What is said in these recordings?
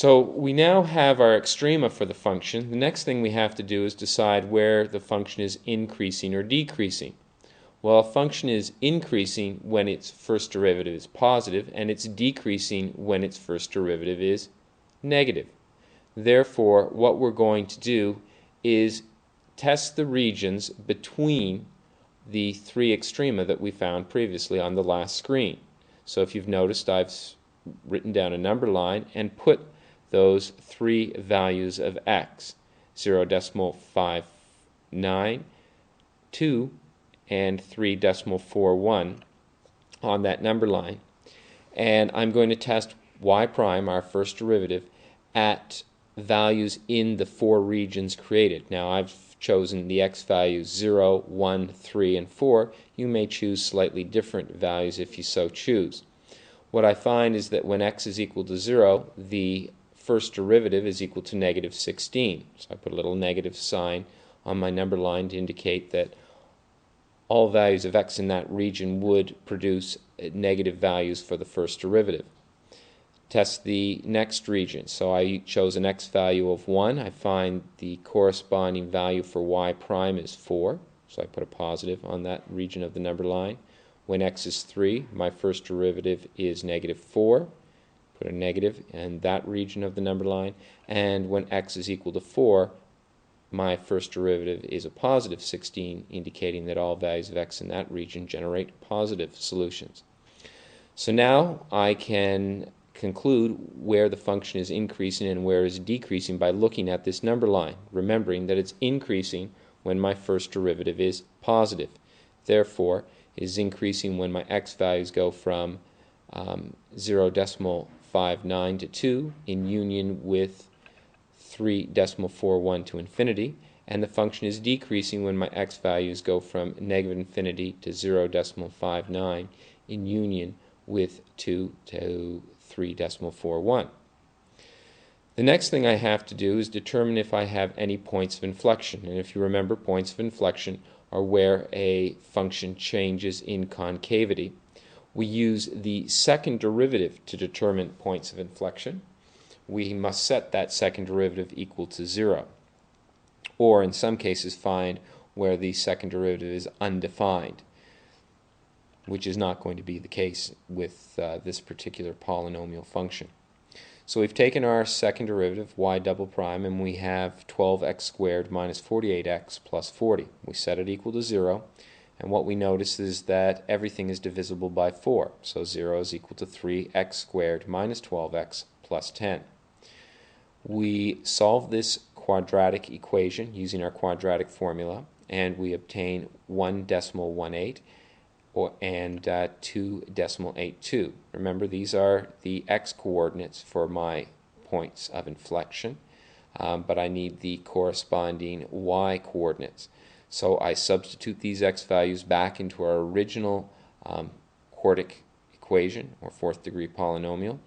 So we now have our extrema for the function. The next thing we have to do is decide where the function is increasing or decreasing. Well, a function is increasing when its first derivative is positive, and it's decreasing when its first derivative is negative. Therefore, what we're going to do is test the regions between the three extrema that we found previously on the last screen. So if you've noticed, I've written down a number line and put those three values of x, 0.59, 2, and 3.41 on that number line. And I'm going to test y prime, our first derivative, at values in the four regions created. Now I've chosen the x values 0, 1, 3, and 4. You may choose slightly different values if you so choose. What I find is that when x is equal to 0, the first derivative is equal to negative 16. So I put a little negative sign on my number line to indicate that all values of x in that region would produce negative values for the first derivative. Test the next region. So I chose an x value of 1. I find the corresponding value for y prime is 4. So I put a positive on that region of the number line. When x is 3, my first derivative is negative 4. Put a negative in that region of the number line. And when x is equal to 4, my first derivative is a positive 16, indicating that all values of x in that region generate positive solutions. So now I can conclude where the function is increasing and where it is decreasing by looking at this number line, remembering that it's increasing when my first derivative is positive. Therefore, it is increasing when my x values go from 0.59 to 2 in union with 3.41 to infinity, and the function is decreasing when my x values go from negative infinity to 0.59 in union with 2 to 3.41. The next thing I have to do is determine if I have any points of inflection. And if you remember, points of inflection are where a function changes in concavity. We use the second derivative to determine points of inflection. We must set that second derivative equal to 0, or in some cases find where the second derivative is undefined, which is not going to be the case with this particular polynomial function. So we've taken our second derivative, y double prime, and we have 12x squared minus 48x plus 40. We set it equal to 0, and what we notice is that everything is divisible by 4. So 0 is equal to 3x squared minus 12x plus 10. We solve this quadratic equation using our quadratic formula, and we obtain 1.18 and 2.82. Remember, these are the x coordinates for my points of inflection, but I need the corresponding y coordinates. So I substitute these x values back into our original quartic equation, or fourth degree polynomial,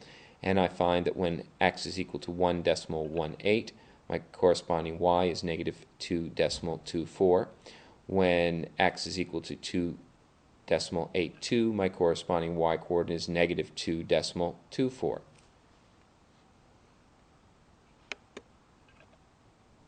and I find that when x is equal to 1.18, my corresponding y is negative 2.24. When x is equal to 2.82, my corresponding y coordinate is negative 2.24.